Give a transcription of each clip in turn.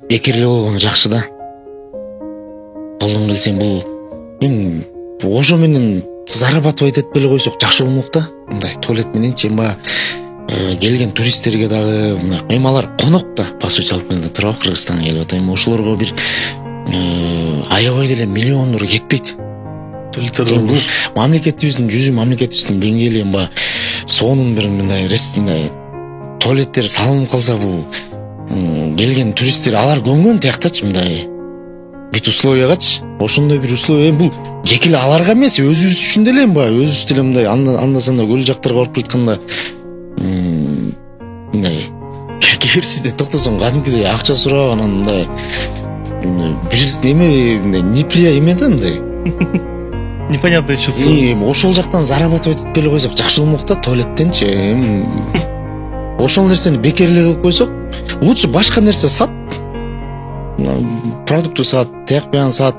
Бекерле болгону жакшы да. Колдон келсең бул эми ошо менен зарабатывать этпей эле койсок жакшы болмок да. Мындай туалет мененчи баягы келген туристтерге дагы эми алар конок да, по сути алып келгенде туурабы, Кыргызстанга келип атат. Эми ошолорго бир аябай деле миллиондор кетпейт. Бул мамлекетибиздин жүзү, мамлекетибиздин деңгээли баягы сонун бир мындай туалеттер салынып калса, бул келген туристтер алар көнгөн тияктачы, мындай бүт условиягачы. Ошондой бир условия бул жеке эле аларга эмес, өзүбүз үчүн деле баягы өзүбүз деле мындай анда-санда көл жактарга барып келатканда мындай кээ бирсиде токтосоң кадимкидей акча сурап, анан мындай бир эме неприятно да, мындай непонятное чувство. Ошол жактан зарабатывать этпей эле койсок жакшы болмок да, туалеттенчи. Ошол нерсени бекерле кылып койсок, лучше башка нерсе сат, продукты сат, тияк буягын сат,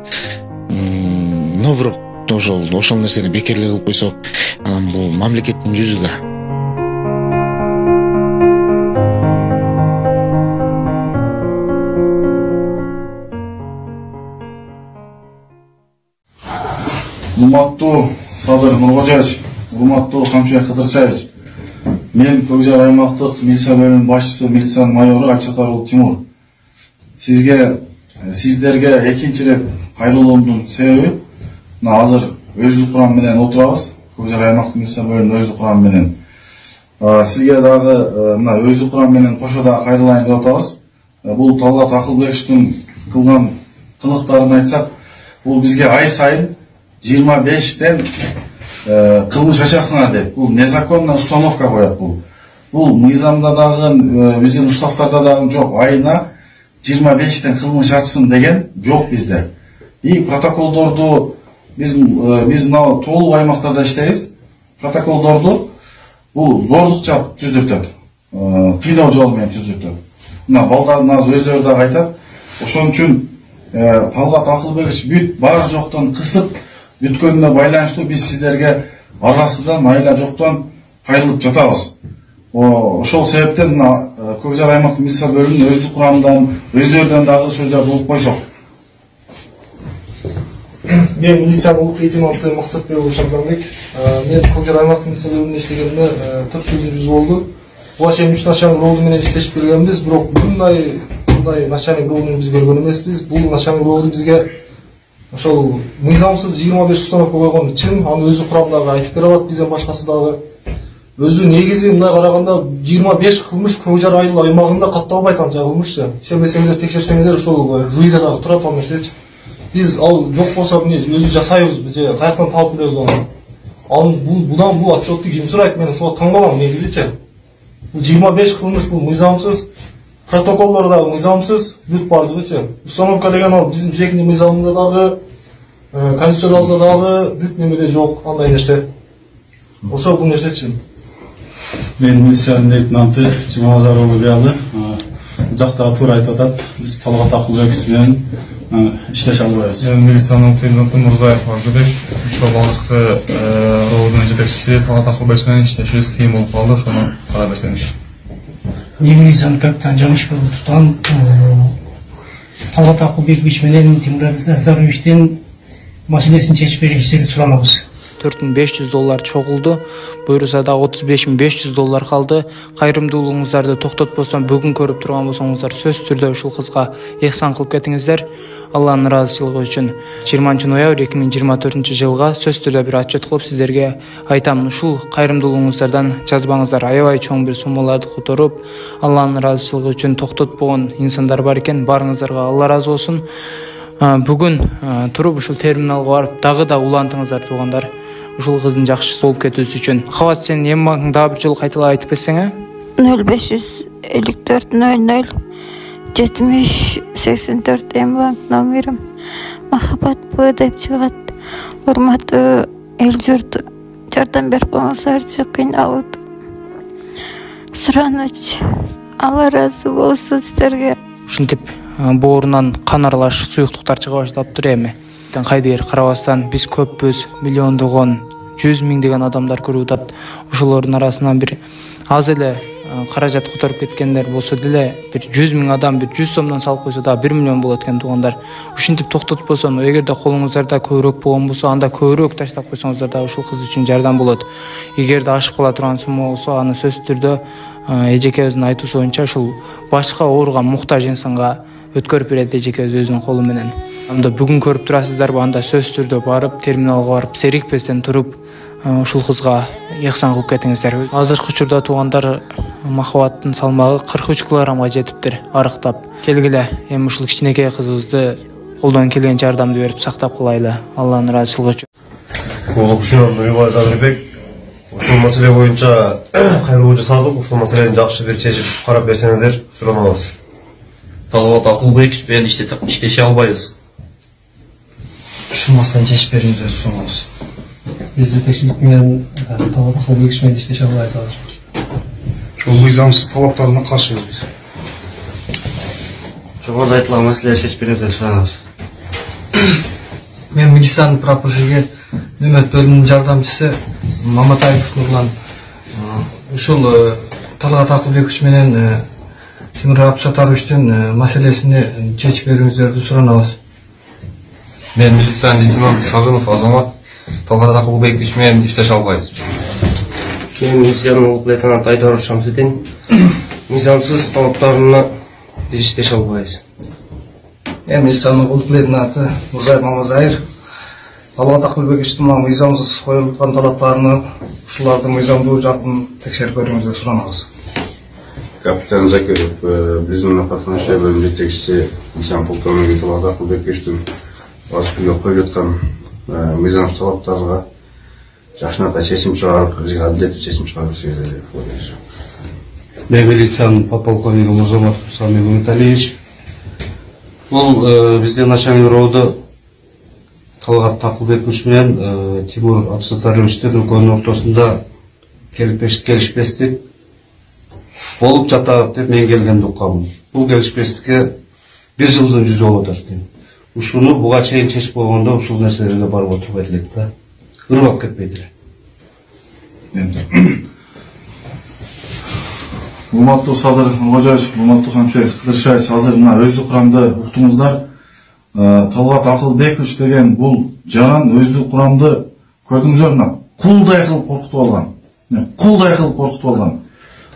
но бирок ошол нерсени бекерле кылып койсок, анан бул мамлекеттин жүзү да. Урматтуу Садыр Нуркожаевич, урматтуу Камшыбек Кыдырчаевич, мен Көкжар аймактык милиция бөлүмүнүн башчысы, милициянын майору Акчатаров Тимур. Сиздерге экинчи ирет кайрылуумдун себеби, азыр өздүк курам менен отурабыз. Көкжар аймактык милиция бөлүмүнүн өздүк курам менен. Сизге дагы мына өздүк курам менен кошо да кайрылайын деп атабыз. Бул Талгат Акылбековичтин кылган кылыктарын айтсак, бул бизге ай сайын 25тен кылмыш ачасыңар деп. Бул незаконная установка коет бул. Бул мыйзамда дагы, биздин уставтарда дагы жок. Айына 25тен кылмыш ачсын деген жок бизде. И протоколдорду биз мына толук аймактарда иштейбиз. Протоколдорду бул зорлукча түзүртөт. Кыйноо жол менен түзүртөт. Мына балдардын өздөрү дагы айтат. Ошон үчүн Талгат Акылбекович бүт бар жоктон кысып бүткөнүнө байланыштуу биз сиздерге аргасыздан, айла жоктон кайрылып жатабыз. Ошол себептен Көкжар аймактык милиция бөлүмүнүн өздүк курамынан, өздөрүнөн дагы сөздөр кылып койсок. Мен милициянын улук лейтенанты Максатбек Шабданбек. Мен Көкжар аймактык милиция бөлүмүндө иштегениме 4 жылдын жүзү болду. Буга чейин 3 начальник роду менен иштешип келгенбиз, бирок мындай начальник родун биз көргөн эмеспиз. Бул начальник роду бизге ошол мыйзамсыз 25 установка койгон чын, аны өзү курамдагы айтып бере алат, бизден башкасы дагы. Өзү негизи мындай караганда 25 кылмыш Көкжар айыл аймагында катталбайт канча кылмышчы. Ишенбесеңиздер, текшерсеңиздер, ошол жуйда дагы турат ал нерсечи. Биз ал жок болсо эмне өзү жасайбыз, же каяктан таап билебиз аны. Будан бул отчетту ким сурайт, мен ошого таң калам негизичи. Бул 25 кылмыш, бул мыйзамсыз. Протоколдор да мыйзамсыз, бүт бардыгычы. Установка деген ал биздин жеке мыйзамында дагы, конституциябызда дагы бүт немеде жок андай нерсе. Ошо бул нерсечи. Мен милициянын лейтенанты Жумабазар Улубиалы. Жакта туура айтып атат. Биз Талгат Акылбекович менен иштеше албайбыз. Мен милициянын лейтенанты Мурзаев Арзыбек. Ошол багыттагы родунун жетекчиси Талгат Акылбекович менен иштешибиз кыйын болуп калды. Ошону кара берсеңиз. Мен милициянын капитаны Жамишев Тутан. Талгат Акылбекович менен Тимур Аздаровичтен маселесин чечип бериштерди суранабыз. $4500 чогулду. Буйруса да $35500 калды. Кайрымдуулугуңуздарды токтотпостон бүгүн көрүп турган болсоңуздар сөзсүз түрдө ушул кызга эхсан кылып кетиңиздер. Алланын ыраазычылыгы үчүн 20-ноябрь 2024 жылга сөзсүз түрдө бир отчет кылып сиздерге айтам. Ушул кайрымдуулугуңуздардан жазбаңыздар. Аябай чоң бир суммаларды которуп, Алланын ыраазычылыгы үчүн токтотпогон инсандар бар экен. Барыңыздарга Алла ыраазы болсун. Бүгүн туруп ушул терминалга барып дагы да улантыңыздар туугандар. Ушул кыздын жакшысы болуп кетүүсү үчүн. Кабат сен эми банкың дагы бир жолу кайталап айтып берсең, 0554 00 70 84 эми банк номерим. Махаббат Б деп чыгат. Урматтуу эл журт, жардам берип коңуздарчы, кыйналып. Сураныч, Алла ыраазы болсун сиздерге. Ушинтип боорунан кан аралаш суюктуктар чыга баштаптыр эми. Кайдыр карабастан биз көппүз, миллиондогон, 100 миңдеген адамдар көрүп атат. Ошолордун арасынан бир аз эле каражат которуп кеткендер болсо деле бир 100 000 адам бир 100 сомдон салып койсо да 1 миллион болот экен туугандар. Ушинтип токтотпосо, эгерде колуңуздарда көбүрөөк болгон болсо, анда көбүрөөк таштап койсоңуздар да ушул кыз үчүн жардам болот. Эгерде ашып кала турган сума болсо, аны сөзсүз түрдө эжекебиздин айтуусу боюнча ушул башка ооруган муктаж инсанга өткөрүп берет эжекебиз өзүнүн колу менен. Анда бүгүн көрүп турасыздарбы, анда сөзсүз түрдө барып, терминалга барып, серикпестен туруп ушул кызга ыхсан кылып кетиңиздер. Азыркы учурда туугандар Махабаттын салмагы 43 килограммга жетиптир, арыктап. Келгиле, эми ушул кичинекей кызыбызды колдон келген жардамды берип сактап калайлы. Алланын ыраазычылыгы үчүн. Улукчан Уйбай Задырбек, ушул маселе боюнча кайрылуу жасадык. Ушул маселени жакшы бир чечип карап берсеңиздер суранабыз. Талгат Акылбекович менен иштеше албайбыз. Ушул маселени чечип бериңиздер суранабыз. Биз жетекчилик менен Талгат Акылбекович менен иштеше албайбыз азыр. Ушул мыйзамсыз талаптарына каршыбыз биз. Жогоруда айтылган маселени чечип бериңиздер суранабыз. Мен милициянын прапорщиги Мөмөт бөлүмүнүн жардамчысы Маматаев Нурлан. Ушул Талгат Акылбекович менен Тимур Абсатаровичтин маселесини чечип бериңиздерди суранабыз. Мен милициянын лейтенанты Сагынов Азамат, Талгат Акылбекович менен иштеше албайбыз. Мен милициянын лейтенанты Айдаров Шамсидин, мыйзамсыз талаптарына биз иштеше албайбыз. Мен милициянын лейтенанты Мурзаев Мамазайыр, Талгат Акылбековичтин мыйзамсыз коюлган талаптарына ушуларды мыйзамдуу жактан текшерип көрүңүздөр суранабыз. Капитан Закиров, биздин катнашчы бөлүм жетекчиси Милиция полковниги Талгат Акылбековичтин башкыга коюп жаткан мыйзамсыз талаптарга жакшынакай чечим чыгарып, бизге адилеттүү чечим чыгарып берсеңиздер деп ойлойм. Мен милициянын подполковниги Мурзаматов Сами Гумиталиевич. Бул биздин начальник роду Талгат Акылбекович менен Тимур Абсатаровичтин экөөнүн ортосунда келишпестик болуп жатат деп мен келгенди укканмын. Бул келишпестикке 1 жылдын жүзү болот экен. Ушуну буга чейин чечип болгондо ушул нерселерге барып отурбайт элек да. Ырбап кетпейт эле. Урматтуу Садыр Кожоевич, урматтуу Камшер Кыдыршаевич, азыр мына өздүк курамды уктуңуздар. Талгат Акылбекович деген бул жаран өздүк курамды көрдүңүздөр, мына кулдай кылып коркутуп алган. Кулдай кылып коркутуп алган.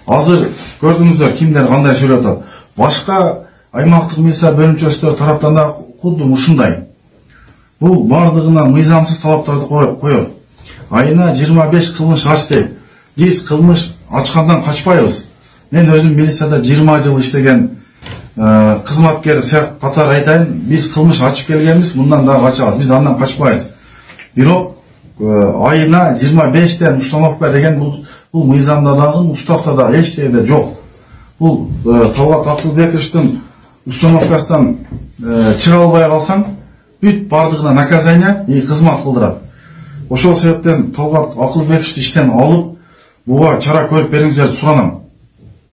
Азыр көрдүңүздөр кимдер кандай сүйлөп атат. Башка аймактык милиция бөлүмчөсү тараптан да кудум ушундай. Бул бардыгына мыйзамсыз талаптарды коёт. Айына 25 кылмыш ач дейт. Биз кылмыш ачкандан качпайбыз. Мен өзүм милицияда 20 жыл иштеген кызматкер катары айтайын, биз кылмыш ачып келгенбиз, мындан да качабыз. Биз андан качпайбыз. Бирок айына 25тен установка деген бул мыйзамда дагы, уставда да эч жерде жок. Бул Талгат Акылбековичтин установкасынан чыга албай калсаң, бүт бардыгына наказание и кызмат кылдырат. Ошол себептен Талгат Акылбековичти иштен алып, буга чара көрүп бериңиздерди суранам.